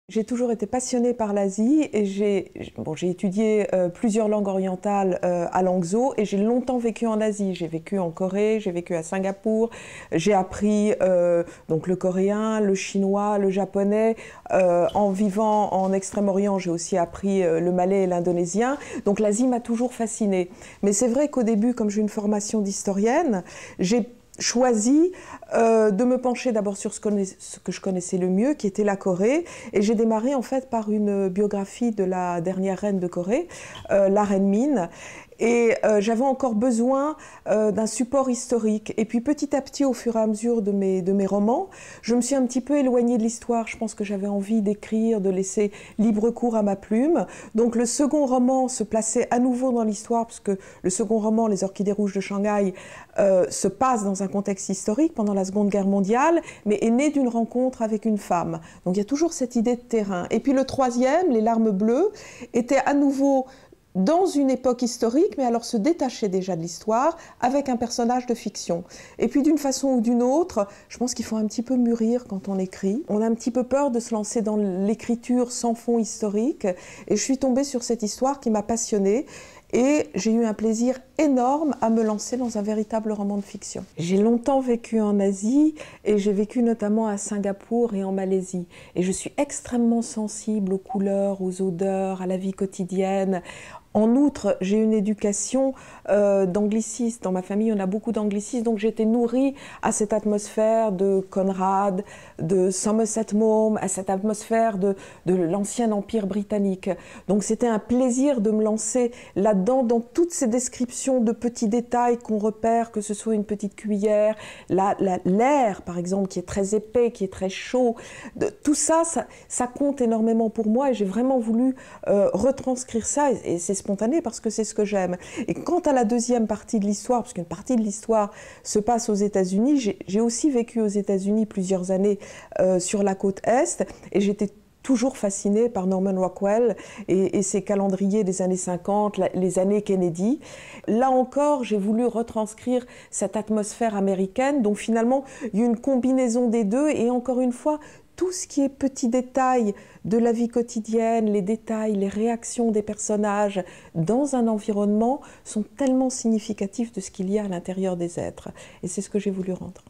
J'ai toujours été passionnée par l'Asie et j'ai étudié plusieurs langues orientales à Langzhou et j'ai longtemps vécu en Asie. J'ai vécu en Corée, j'ai vécu à Singapour, j'ai appris donc le coréen, le chinois, le japonais. En vivant en Extrême-Orient, j'ai aussi appris le malais et l'indonésien. Donc l'Asie m'a toujours fascinée. Mais c'est vrai qu'au début, comme j'ai une formation d'historienne, j'ai choisi de me pencher d'abord sur ce que je connaissais le mieux, qui était la Corée. Et j'ai démarré en fait par une biographie de la dernière reine de Corée, la reine Min. Et j'avais encore besoin d'un support historique. Et puis petit à petit, au fur et à mesure de mes romans, je me suis un petit peu éloignée de l'histoire. Je pense que j'avais envie d'écrire, de laisser libre cours à ma plume. Donc le second roman se plaçait à nouveau dans l'histoire, parce que le second roman, Les Orchidées rouges de Shanghai, se passe dans un contexte historique pendant la Seconde Guerre mondiale, mais est né d'une rencontre avec une femme. Donc il y a toujours cette idée de terrain. Et puis le troisième, Les Larmes bleues, était à nouveau dans une époque historique, mais alors se détacher déjà de l'histoire avec un personnage de fiction. Et puis d'une façon ou d'une autre, je pense qu'il faut un petit peu mûrir quand on écrit. On a un petit peu peur de se lancer dans l'écriture sans fond historique, et je suis tombée sur cette histoire qui m'a passionnée. Et j'ai eu un plaisir énorme à me lancer dans un véritable roman de fiction. J'ai longtemps vécu en Asie et j'ai vécu notamment à Singapour et en Malaisie. Et je suis extrêmement sensible aux couleurs, aux odeurs, à la vie quotidienne. En outre, j'ai une éducation d'anglicisme. Dans ma famille, on a beaucoup d'anglicisme, donc j'ai été nourrie à cette atmosphère de Conrad, de Somerset Maugham, à cette atmosphère de l'ancien empire britannique. Donc c'était un plaisir de me lancer là-dedans, dans toutes ces descriptions de petits détails qu'on repère, que ce soit une petite cuillère, l'air par exemple, qui est très épais, qui est très chaud. Tout ça, ça compte énormément pour moi et j'ai vraiment voulu retranscrire ça, et c'est spontané parce que c'est ce que j'aime. Et quant à la deuxième partie de l'histoire, parce qu'une partie de l'histoire se passe aux États-Unis, j'ai aussi vécu aux États-Unis plusieurs années sur la côte Est, et j'étais toujours fascinée par Norman Rockwell et ses calendriers des années 50, les années Kennedy. Là encore, j'ai voulu retranscrire cette atmosphère américaine, donc finalement, il y a une combinaison des deux, et encore une fois, tout ce qui est petits détails de la vie quotidienne, les détails, les réactions des personnages dans un environnement sont tellement significatifs de ce qu'il y a à l'intérieur des êtres. Et c'est ce que j'ai voulu rendre.